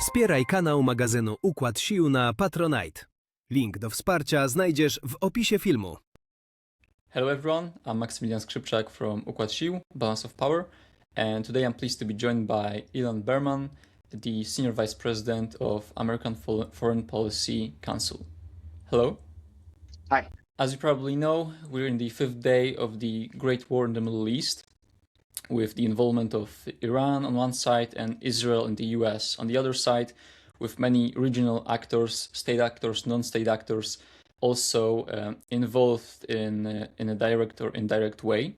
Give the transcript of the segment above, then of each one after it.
Wspieraj kanał magazynu Układ Sił na Patronite. Link do wsparcia znajdziesz w opisie filmu. Hello everyone, I'm Maximilian Skrzypczak from Układ Sił, Balance of Power, and today I'm pleased to be joined by Ilan Berman, the Senior Vice President of American Foreign Policy Concil. Hello. Hi. As you probably know, we're in the fifth day of the Great War in the Middle East, with the involvement of Iran on one side and Israel and the US on the other side, with many regional actors, state actors, non-state actors, also involved in a direct or indirect way.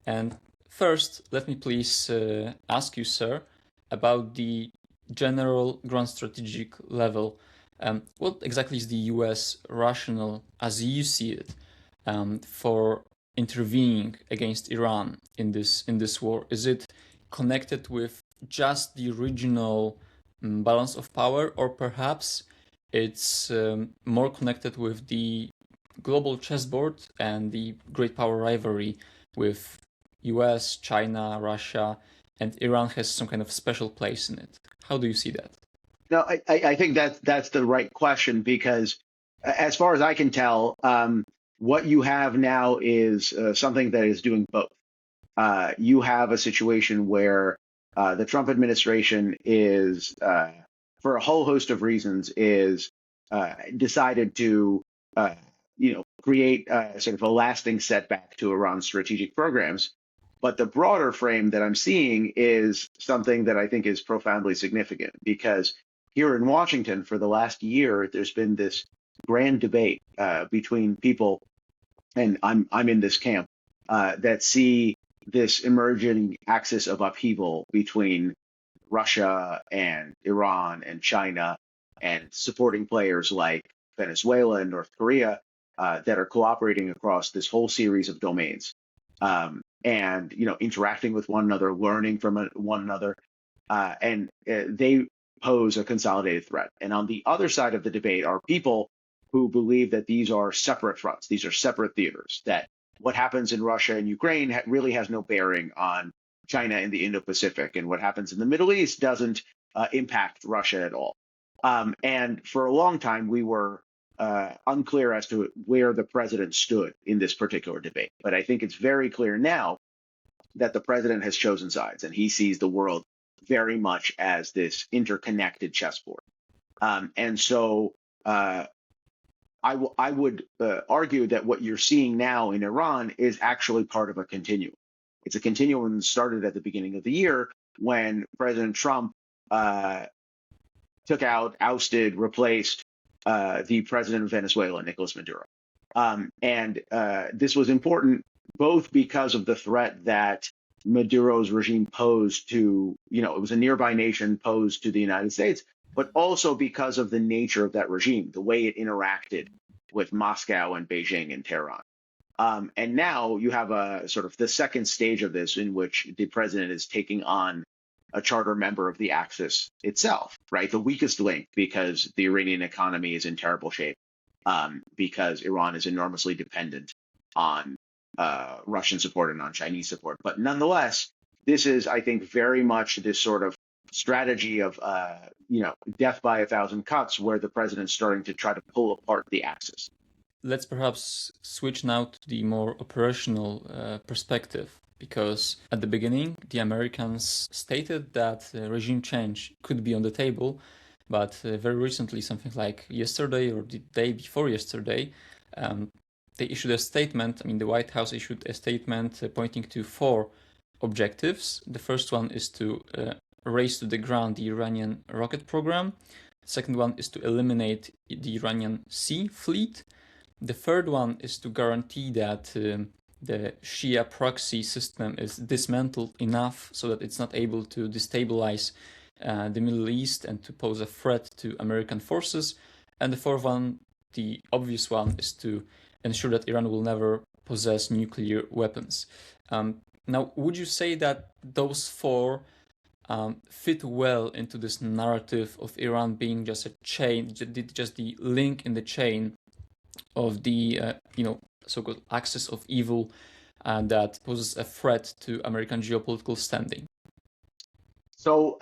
And first, let me please ask you, sir, about the general ground strategic level. What exactly is the US rationale, as you see it, for intervening against Iran in this war? Is it connected with just the regional balance of power, or perhaps it's more connected with the global chessboard and the great power rivalry with US, China, Russia, and Iran has some kind of special place in it? How do you see that? No, I think that's the right question, because as far as I can tell, what you have now is something that is doing both. You have a situation where the Trump administration is, for a whole host of reasons, is decided to, create sort of a lasting setback to Iran's strategic programs. But the broader frame that I'm seeing is something that I think is profoundly significant, because here in Washington, for the last year, there's been this grand debate between people, and I'm in this camp, that see this emerging axis of upheaval between Russia and Iran and China, and supporting players like Venezuela and North Korea that are cooperating across this whole series of domains, and interacting with one another, learning from one another, and they pose a consolidated threat. And on the other side of the debate are people who believe that these are separate fronts, these are separate theaters, that what happens in Russia and Ukraine really has no bearing on China and the Indo-Pacific, and what happens in the Middle East doesn't impact Russia at all. And for a long time, we were unclear as to where the president stood in this particular debate. But I think it's very clear now that the president has chosen sides, and he sees the world very much as this interconnected chessboard. And so I would argue that what you're seeing now in Iran is actually part of a continuum. It's a continuum that started at the beginning of the year when President Trump took out, ousted, replaced the president of Venezuela, Nicolas Maduro. And this was important both because of the threat that Maduro's regime posed to, it was a nearby nation posed to the United States, but also because of the nature of that regime, the way it interacted with Moscow and Beijing and Tehran. And now you have a sort of the second stage of this, in which the president is taking on a charter member of the Axis itself, right? The weakest link, because the Iranian economy is in terrible shape, because Iran is enormously dependent on Russian support and on Chinese support. But nonetheless, this is, I think, very much this sort of strategy of, death by a thousand cuts, where the president's starting to try to pull apart the Axis. Let's perhaps switch now to the more operational perspective, because at the beginning, the Americans stated that regime change could be on the table, but very recently, something like yesterday or the day before yesterday, they issued a statement. The White House issued a statement pointing to four objectives. The first one is to raze to the ground the Iranian rocket program. The second one is to eliminate the Iranian Sea Fleet. The third one is to guarantee that the Shia proxy system is dismantled enough so that it's not able to destabilize the Middle East and to pose a threat to American forces. And the fourth one, the obvious one, is to ensure that Iran will never possess nuclear weapons. Now, would you say that those four fit well into this narrative of Iran being just a chain, just the link in the chain of the so-called axis of evil that poses a threat to American geopolitical standing? So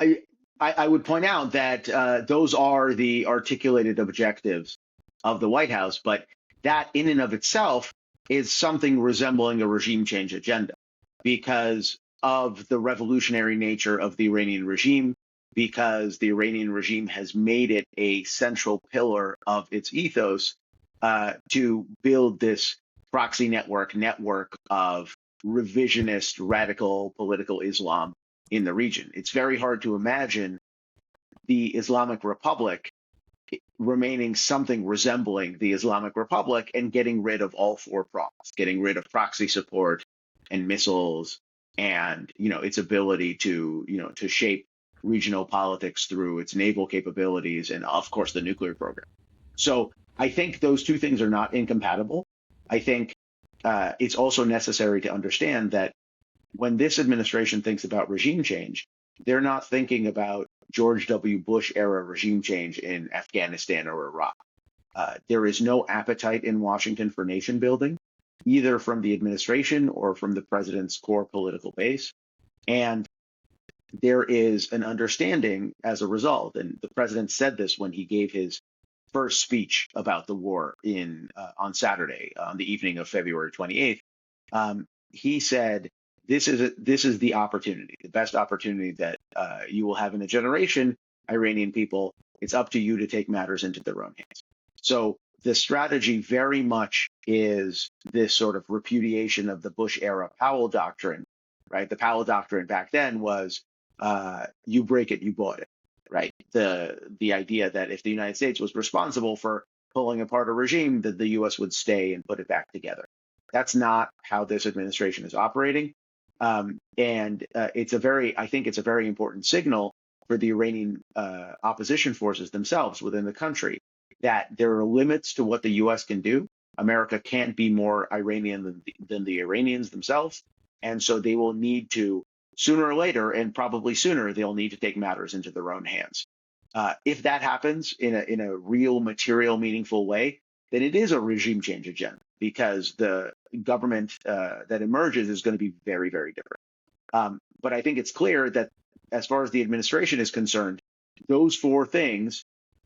I would point out that those are the articulated objectives of the White House, but that in and of itself is something resembling a regime change agenda because of the revolutionary nature of the Iranian regime, because the Iranian regime has made it a central pillar of its ethos to build this proxy network of revisionist radical political Islam in the region. It's very hard to imagine the Islamic Republic remaining something resembling the Islamic Republic and getting rid of all four prongs, getting rid of proxy support and missiles and its ability to to shape regional politics through its naval capabilities and of course the nuclear program. So I think those two things are not incompatible. I think it's also necessary to understand that when this administration thinks about regime change, they're not thinking about George W. Bush era regime change in Afghanistan or Iraq. There is no appetite in Washington for nation building, either from the administration or from the president's core political base. And there is an understanding as a result, and the president said this when he gave his first speech about the war on Saturday, on the evening of February 28th. He said, this is the opportunity, the best opportunity that you will have in a generation, Iranian people. It's up to you to take matters into their own hands. So the strategy very much is this sort of repudiation of the Bush era Powell doctrine, right? The Powell doctrine back then was you break it, you bought it, right? The idea that if the United States was responsible for pulling apart a regime, that the U.S. would stay and put it back together. That's not how this administration is operating. And I think it's a very important signal for the Iranian opposition forces themselves within the country that there are limits to what the U.S. can do. America can't be more Iranian than the Iranians themselves. And so they will need to, sooner or later, and probably sooner, they'll need to take matters into their own hands. If that happens in a real, material, meaningful way, then it is a regime change agenda because the government that emerges is going to be very, very different. But I think it's clear that as far as the administration is concerned, those four things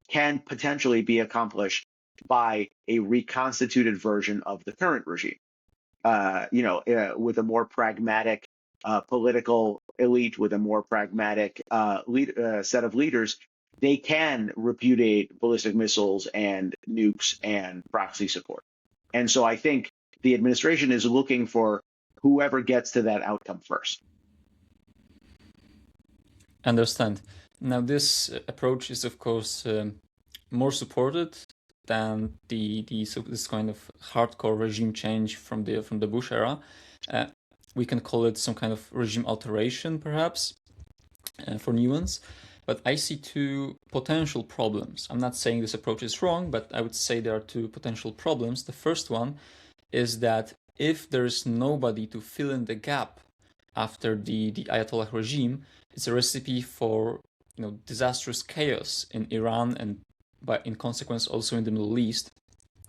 can potentially be accomplished by a reconstituted version of the current regime. With a more pragmatic political elite, with a more pragmatic set of leaders, they can repudiate ballistic missiles and nukes and proxy support. And so I think the administration is looking for whoever gets to that outcome first. Understand. Now, this approach is, of course, more supported than this kind of hardcore regime change from the Bush era. We can call it some kind of regime alteration, perhaps, for nuance. But I see two potential problems. I'm not saying this approach is wrong, but I would say there are two potential problems. The first one is that if there's nobody to fill in the gap after the Ayatollah regime, it's a recipe for disastrous chaos in Iran and in consequence also in the Middle East,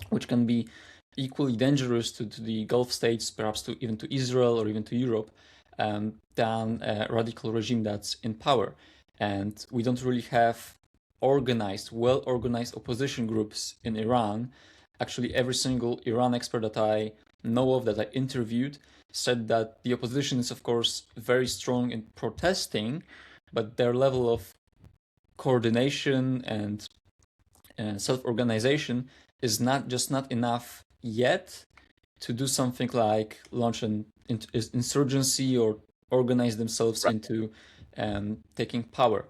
which can be equally dangerous to the Gulf states, perhaps even to Israel or even to Europe, than a radical regime that's in power. And we don't really have well-organized opposition groups in Iran. Actually, every single Iran expert that I know of, that I interviewed, said that the opposition is, of course, very strong in protesting, but their level of coordination and self-organization is not enough yet to do something like launch an insurgency or organize themselves into taking power.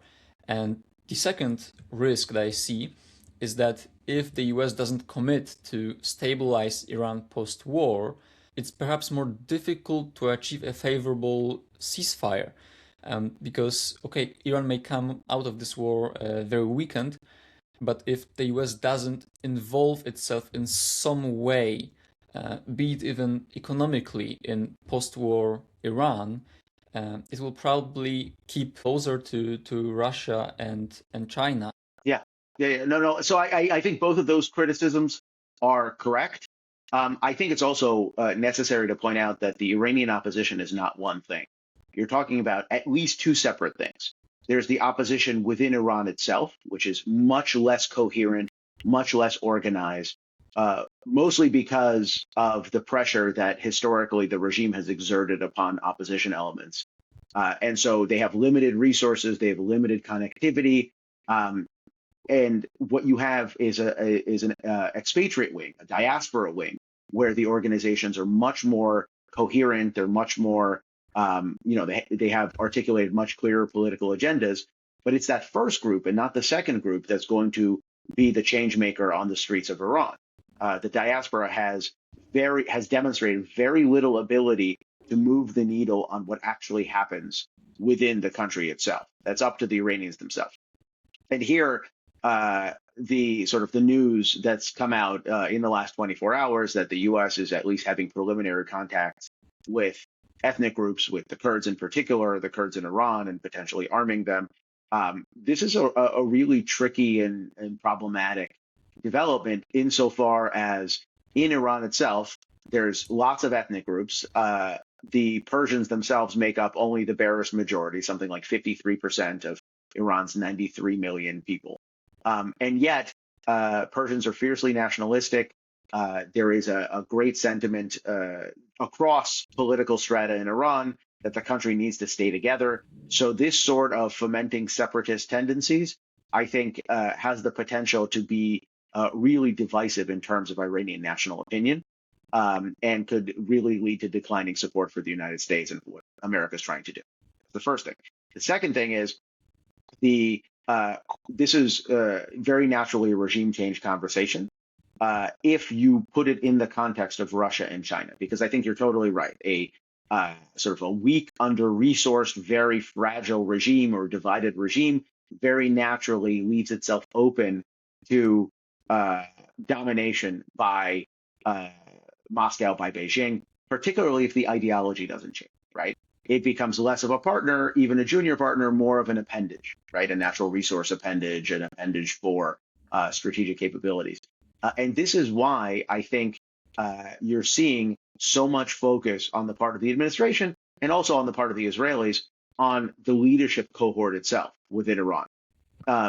And the second risk that I see is that if the US doesn't commit to stabilize Iran post-war, it's perhaps more difficult to achieve a favorable ceasefire. Because, okay, Iran may come out of this war very weakened, but if the US doesn't involve itself in some way, be it even economically in post-war Iran, it will probably keep closer to Russia and China. Yeah. No. So I think both of those criticisms are correct. I think it's also necessary to point out that the Iranian opposition is not one thing. You're talking about at least two separate things. There's the opposition within Iran itself, which is much less coherent, much less organized, mostly because of the pressure that historically the regime has exerted upon opposition elements. And so they have limited resources, they have limited connectivity. And what you have is an expatriate wing, a diaspora wing, where the organizations are much more coherent. They're much more, they have articulated much clearer political agendas. But it's that first group and not the second group that's going to be the change maker on the streets of Iran. The diaspora has demonstrated very little ability to move the needle on what actually happens within the country itself. That's up to the Iranians themselves. And here, the news that's come out in the last 24 hours that the U.S. is at least having preliminary contacts with ethnic groups, with the Kurds in particular, the Kurds in Iran, and potentially arming them. This is a really tricky and problematic development insofar as in Iran itself, there's lots of ethnic groups. The Persians themselves make up only the barest majority, something like 53% of Iran's 93 million people. And yet, Persians are fiercely nationalistic. There is a great sentiment across political strata in Iran that the country needs to stay together. So this sort of fomenting separatist tendencies, I think, has the potential to be really divisive in terms of Iranian national opinion, and could really lead to declining support for the United States and what America is trying to do. That's the first thing. The second thing is this is very naturally a regime change conversation if you put it in the context of Russia and China, because I think you're totally right. A sort of a weak, under-resourced, very fragile regime or divided regime very naturally leaves itself open to domination by Moscow, by Beijing, particularly if the ideology doesn't change, right? It becomes less of a partner, even a junior partner, more of an appendage, right? A natural resource appendage, an appendage for strategic capabilities. And this is why I think you're seeing so much focus on the part of the administration and also on the part of the Israelis on the leadership cohort itself within Iran.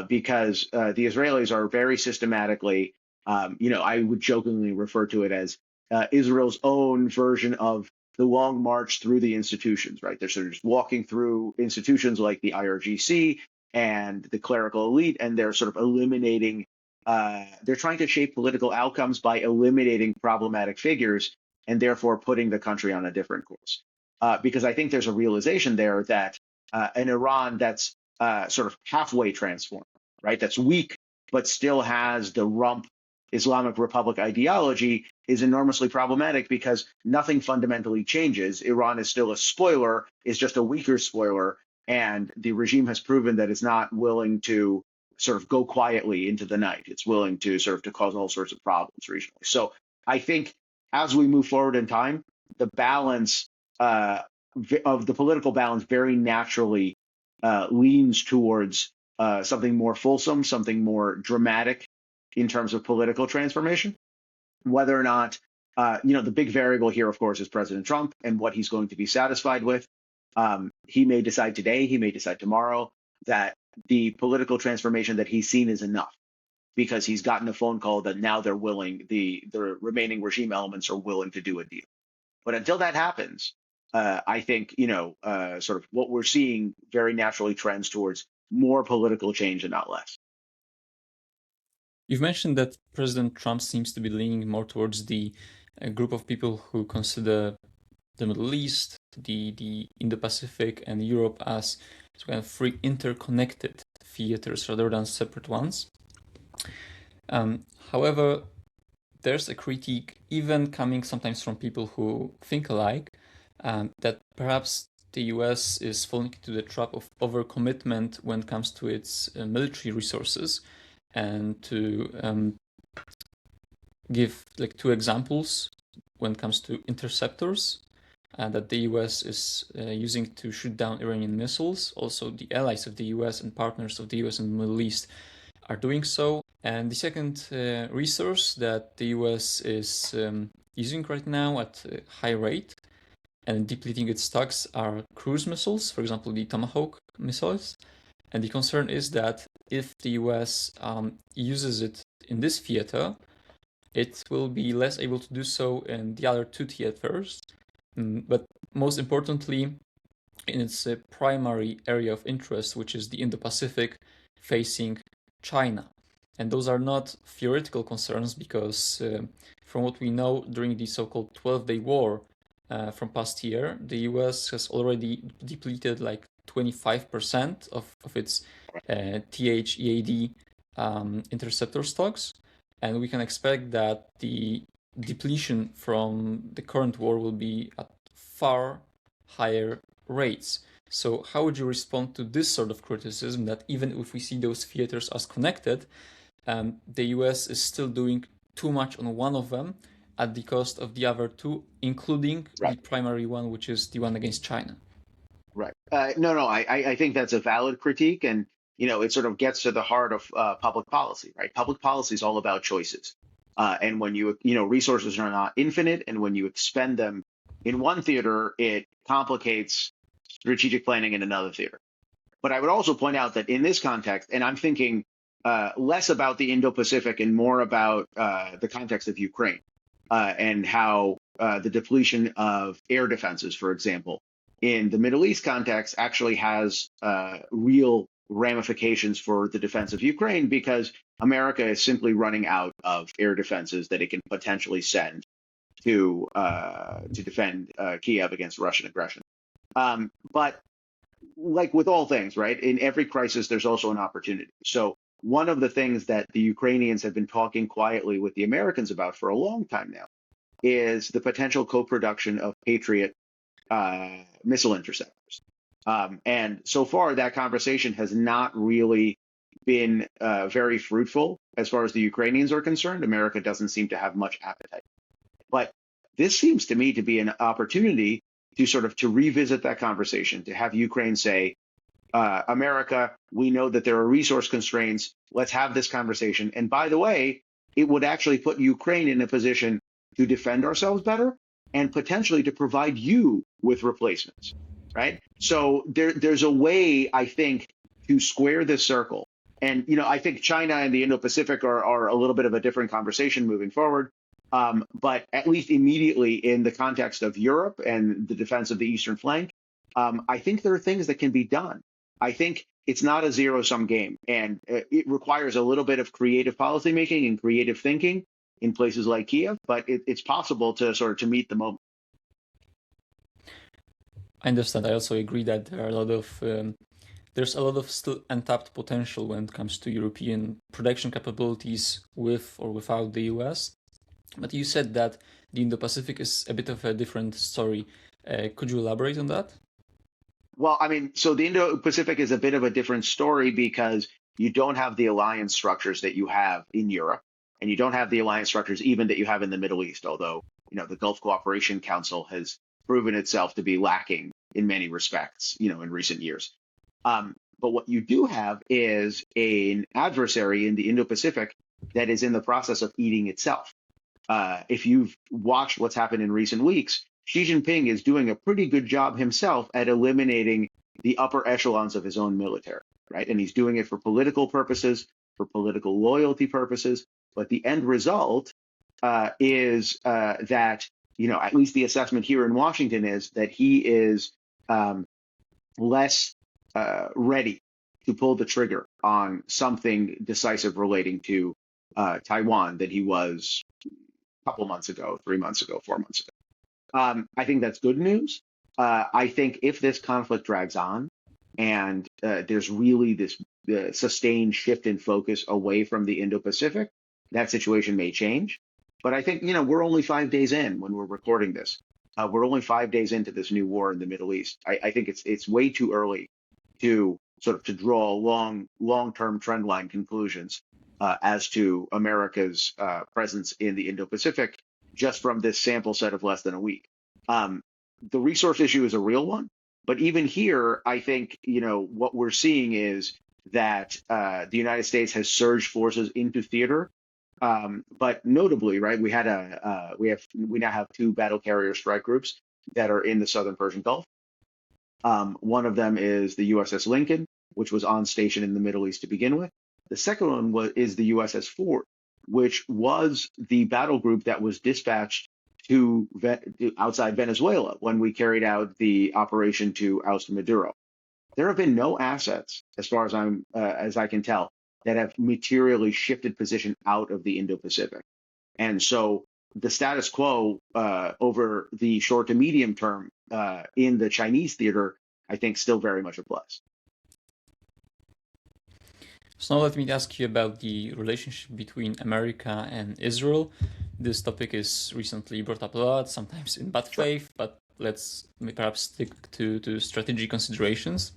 Because the Israelis are very systematically, I would jokingly refer to it as Israel's own version of the long march through the institutions, right? They're sort of just walking through institutions like the IRGC and the clerical elite, and they're sort of eliminating, they're trying to shape political outcomes by eliminating problematic figures and therefore putting the country on a different course. Because I think there's a realization there that an Iran that's sort of halfway transformed, right? That's weak, but still has the rump Islamic Republic ideology is enormously problematic because nothing fundamentally changes. Iran is still a spoiler, is just a weaker spoiler, and the regime has proven that it's not willing to sort of go quietly into the night. It's willing to sort of to cause all sorts of problems regionally. So I think as we move forward in time, the balance of the political balance very naturally leans towards something more fulsome, something more dramatic in terms of political transformation. Whether or not, the big variable here, of course, is President Trump and what he's going to be satisfied with. He may decide today, he may decide tomorrow that the political transformation that he's seen is enough because he's gotten a phone call that now they're willing, the remaining regime elements are willing to do a deal. But until that happens, I think, sort of what we're seeing very naturally trends towards more political change and not less. You've mentioned that President Trump seems to be leaning more towards the group of people who consider the Middle East, the Indo-Pacific, and Europe as kind of three interconnected theaters rather than separate ones. However, there's a critique, even coming sometimes from people who think alike, that perhaps the US is falling into the trap of overcommitment when it comes to its military resources. And to give like two examples when it comes to interceptors that the US is using to shoot down Iranian missiles. Also, the allies of the US and partners of the US in the Middle East are doing so. And the second resource that the US is using right now at a high rate and depleting its stocks are cruise missiles, for example, the Tomahawk missiles. And the concern is that if the US uses it in this theater, it will be less able to do so in the other two theaters. But most importantly, in its primary area of interest, which is the Indo-Pacific facing China. And those are not theoretical concerns because from what we know during the so-called 12-day war from past year, the US has already depleted like 25% of its THEAD interceptor stocks. And we can expect that the depletion from the current war will be at far higher rates. So how would you respond to this sort of criticism that even if we see those theaters as connected, the US is still doing too much on one of them at the cost of the other two, including the primary one, which is the one against China? Right. I think that's a valid critique. And, it sort of gets to the heart of public policy, right? Public policy is all about choices. And when resources are not infinite, and when you expend them in one theater, it complicates strategic planning in another theater. But I would also point out that in this context, and I'm thinking less about the Indo-Pacific and more about the context of Ukraine and how the depletion of air defenses, for example, in the Middle East context actually has real ramifications for the defense of Ukraine, because America is simply running out of air defenses that it can potentially send to defend Kiev against Russian aggression. But like with all things, right, in every crisis, there's also an opportunity. So one of the things that the Ukrainians have been talking quietly with the Americans about for a long time now is the potential co-production of Patriot missile interceptors. And so far, that conversation has not really been very fruitful as far as the Ukrainians are concerned. America doesn't seem to have much appetite. But this seems to me to be an opportunity to revisit that conversation, to have Ukraine say, America, we know that there are resource constraints. Let's have this conversation. And by the way, it would actually put Ukraine in a position to defend ourselves better and potentially to provide you with replacements, right? So there's a way, I think, to square this circle. And, I think China and the Indo-Pacific are a little bit of a different conversation moving forward. But at least immediately in the context of Europe and the defense of the eastern flank, I think there are things that can be done. I think it's not a zero-sum game, and it requires a little bit of creative policymaking and creative thinking in places like Kiev, but it's possible to meet the moment. I understand. I also agree that there are there's a lot of still untapped potential when it comes to European production capabilities with or without the US. But you said that the Indo-Pacific is a bit of a different story. Could you elaborate on that? Well, I mean, so the Indo-Pacific is a bit of a different story because you don't have the alliance structures that you have in Europe, and you don't have the alliance structures even that you have in the Middle East, although, the Gulf Cooperation Council has proven itself to be lacking in many respects, in recent years. But what you do have is an adversary in the Indo-Pacific that is in the process of eating itself. If you've watched what's happened in recent weeks, Xi Jinping is doing a pretty good job himself at eliminating the upper echelons of his own military, right? And he's doing it for political purposes, for political loyalty purposes. But the end result is that, at least the assessment here in Washington is that he is less ready to pull the trigger on something decisive relating to Taiwan than he was a couple months ago, 3 months ago, 4 months ago. I think that's good news. I think if this conflict drags on and there's really this sustained shift in focus away from the Indo-Pacific, that situation may change. But I think, we're only 5 days in when we're recording this. We're only 5 days into this new war in the Middle East. I think it's way too early to to draw long-term trend line conclusions as to America's presence in the Indo-Pacific just from this sample set of less than a week. The resource issue is a real one, but even here, I think what we're seeing is that the United States has surged forces into theater, but notably, right, we now have 2 battle carrier strike groups that are in the southern Persian Gulf. One of them is the USS Lincoln, which was on station in the Middle East to begin with. The second one is the USS Ford, which was the battle group that was dispatched to outside Venezuela when we carried out the operation to oust Maduro. There have been no assets, as far as I can tell, that have materially shifted position out of the Indo-Pacific. And so the status quo over the short to medium term in the Chinese theater, I think, still very much applies. So now let me ask you about the relationship between America and Israel. This topic is recently brought up a lot, sometimes in bad faith, but let's perhaps stick to strategic considerations.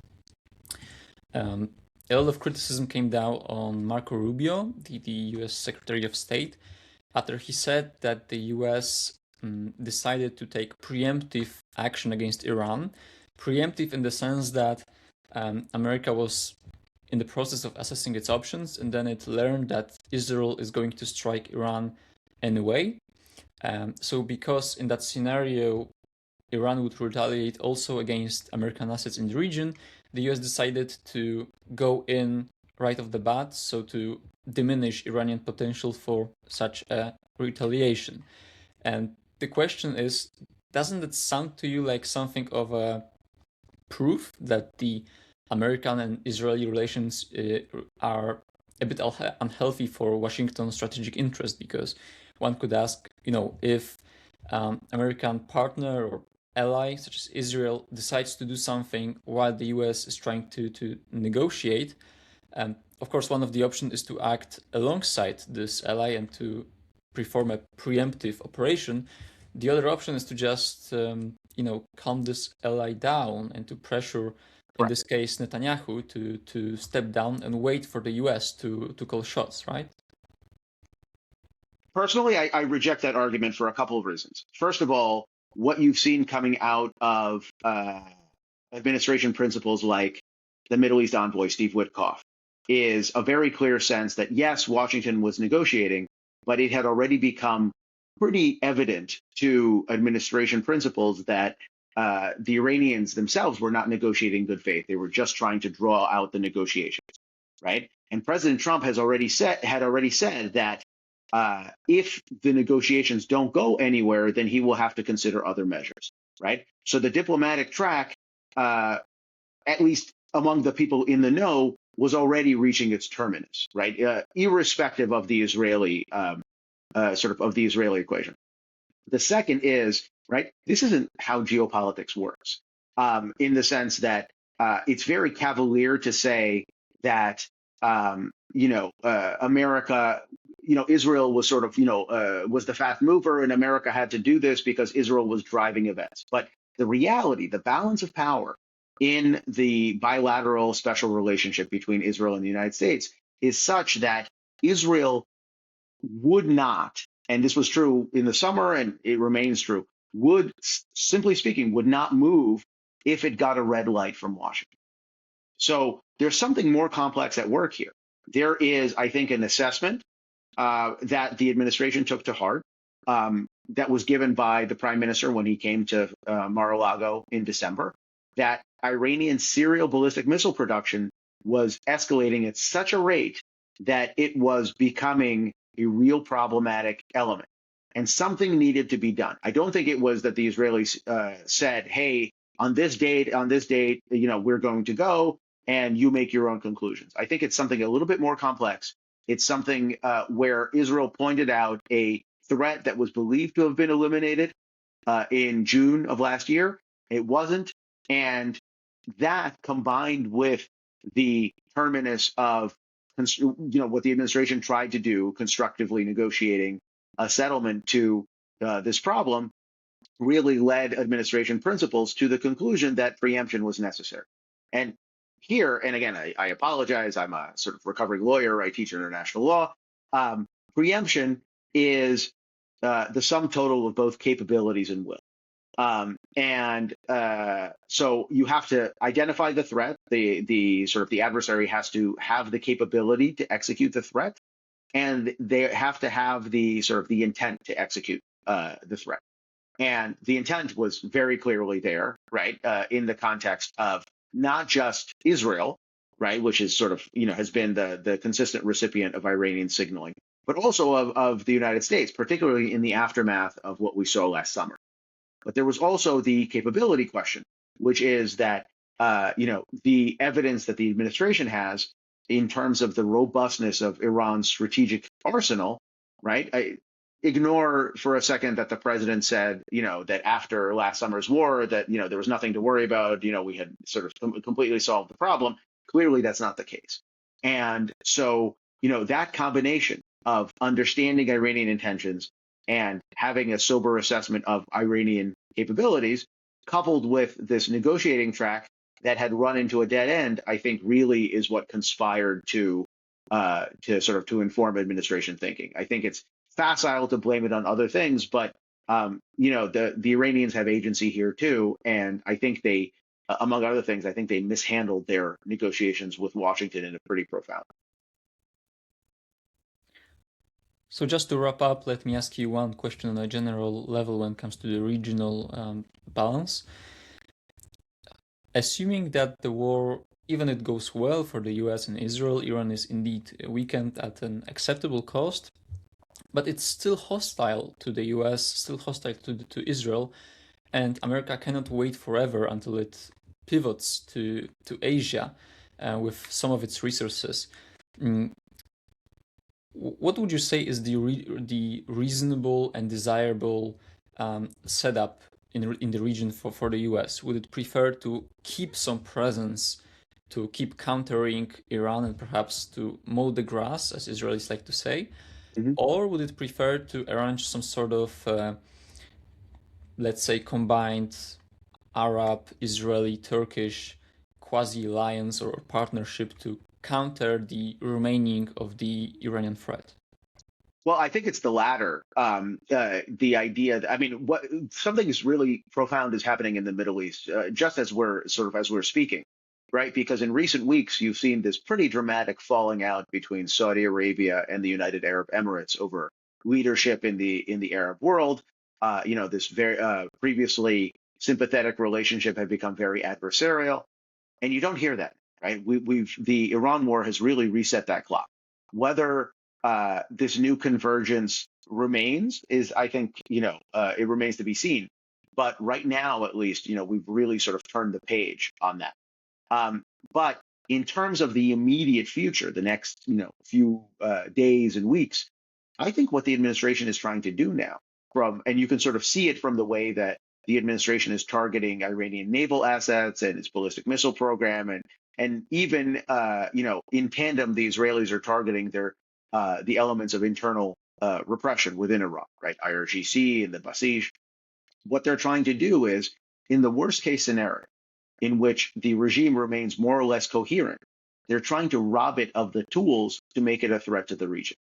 A lot of criticism came down on Marco Rubio, the US Secretary of State, after he said that the US decided to take preemptive action against Iran. Preemptive in the sense that America was in the process of assessing its options, and then it learned that Israel is going to strike Iran anyway. So because in that scenario, Iran would retaliate also against American assets in the region, the US decided to go in right off the bat, so to diminish Iranian potential for such a retaliation. And the question is, doesn't it sound to you like something of a proof that the American and Israeli relations are a bit unhealthy for Washington's strategic interest? Because one could ask, if American partner or ally such as Israel decides to do something while the US is trying to negotiate, of course, one of the options is to act alongside this ally and to perform a preemptive operation. The other option is to just, calm this ally down and to pressure, in this case, Netanyahu to step down and wait for the US to call shots, right? Personally, I reject that argument for a couple of reasons. First of all, what you've seen coming out of administration principles like the Middle East envoy, Steve Witkoff, is a very clear sense that, yes, Washington was negotiating, but it had already become pretty evident to administration principles that the Iranians themselves were not negotiating in good faith. They were just trying to draw out the negotiations, right? And President Trump had already said that if the negotiations don't go anywhere, then he will have to consider other measures, right? So the diplomatic track, at least among the people in the know, was already reaching its terminus, right? Irrespective of the Israeli of the Israeli equation. The second is, right, this isn't how geopolitics works, in the sense that it's very cavalier to say that America, Israel was sort of, was the fast mover, and America had to do this because Israel was driving events. But the reality, the balance of power in the bilateral special relationship between Israel and the United States is such that Israel would not, and this was true in the summer and it remains true, simply speaking, would not move if it got a red light from Washington. So there's something more complex at work here. There is, I think, an assessment that the administration took to heart that was given by the prime minister when he came to Mar-a-Lago in December, that Iranian serial ballistic missile production was escalating at such a rate that it was becoming a real problematic element. And something needed to be done. I don't think it was that the Israelis said, hey, on this date, we're going to go, and you make your own conclusions. I think it's something a little bit more complex. It's something where Israel pointed out a threat that was believed to have been eliminated in June of last year. It wasn't. And that, combined with the terminus of what the administration tried to do, constructively negotiating a settlement to this problem, really led administration principles to the conclusion that preemption was necessary. And here, and again, I apologize, I'm a sort of recovering lawyer, I teach international law. Preemption is the sum total of both capabilities and will. So you have to identify the threat. The adversary has to have the capability to execute the threat, and they have to have the intent to execute the threat. And the intent was very clearly there, right, in the context of not just Israel, right? Which is sort of, has been the consistent recipient of Iranian signaling, but also of the United States, particularly in the aftermath of what we saw last summer. But there was also the capability question, which is that, the evidence that the administration has in terms of the robustness of Iran's strategic arsenal, right? Ignore for a second that the president said, that after last summer's war, that, there was nothing to worry about. We had sort of completely solved the problem. Clearly, that's not the case. And so, that combination of understanding Iranian intentions and having a sober assessment of Iranian capabilities, coupled with this negotiating track that had run into a dead end, I think really is what conspired to inform administration thinking. I think it's facile to blame it on other things, but the Iranians have agency here too, and I think they, among other things, I think they mishandled their negotiations with Washington in a pretty profound. So just to wrap up, let me ask you one question on a general level when it comes to the regional balance. Assuming that the war, even it goes well for the US and Israel, Iran is indeed weakened at an acceptable cost, but it's still hostile to the US, still hostile to Israel, and America cannot wait forever until it pivots to Asia with some of its resources. What would you say is the reasonable and desirable setup in the region for the US? Would it prefer to keep some presence, to keep countering Iran and perhaps to mow the grass, as Israelis like to say? Mm-hmm. Or would it prefer to arrange some sort of, let's say, combined Arab, Israeli, Turkish quasi-alliance or partnership to counter the remaining of the Iranian threat? Well, I think it's the latter. The idea that, what something is really profound is happening in the Middle East, just as we're speaking, right? Because in recent weeks, you've seen this pretty dramatic falling out between Saudi Arabia and the United Arab Emirates over leadership in the Arab world. This very previously sympathetic relationship had become very adversarial, and you don't hear that, right? The Iran war has really reset that clock. Whether this new convergence remains is, I think, it remains to be seen. But right now, at least, we've really sort of turned the page on that. But in terms of the immediate future, the next, few days and weeks, I think what the administration is trying to do now, and you can sort of see it from the way that the administration is targeting Iranian naval assets and its ballistic missile program, and even, in tandem, the Israelis are targeting the elements of internal repression within Iran, right? IRGC and the Basij. What they're trying to do is, in the worst case scenario, in which the regime remains more or less coherent, they're trying to rob it of the tools to make it a threat to the region,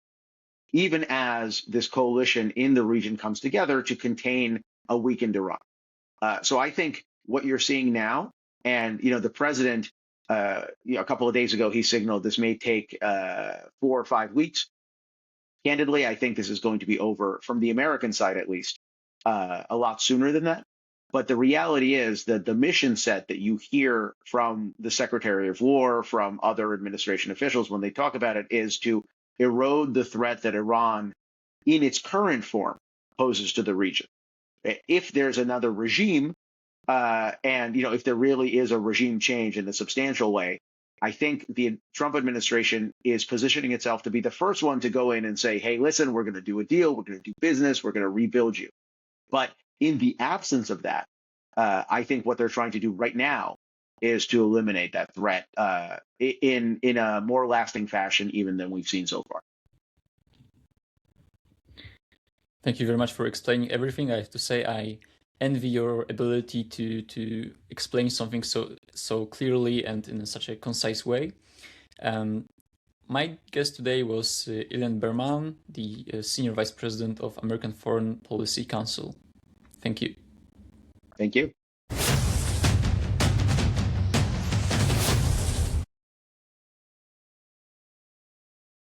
even as this coalition in the region comes together to contain a weakened Iran. So I think what you're seeing now, and the president, a couple of days ago, he signaled this may take 4 or 5 weeks. Candidly, I think this is going to be over, from the American side at least, a lot sooner than that. But the reality is that the mission set that you hear from the Secretary of War, from other administration officials when they talk about it, is to erode the threat that Iran, in its current form, poses to the region. If there's another regime, and if there really is a regime change in a substantial way, I think the Trump administration is positioning itself to be the first one to go in and say, hey, listen, we're going to do a deal, we're going to do business, we're going to rebuild you. But in the absence of that, I think what they're trying to do right now is to eliminate that threat in a more lasting fashion even than we've seen so far. Thank you very much for explaining everything. I have to say I envy your ability to explain something so clearly and in such a concise way. My guest today was Ilan Berman, the Senior Vice President of American Foreign Policy Council. Thank you. Thank you.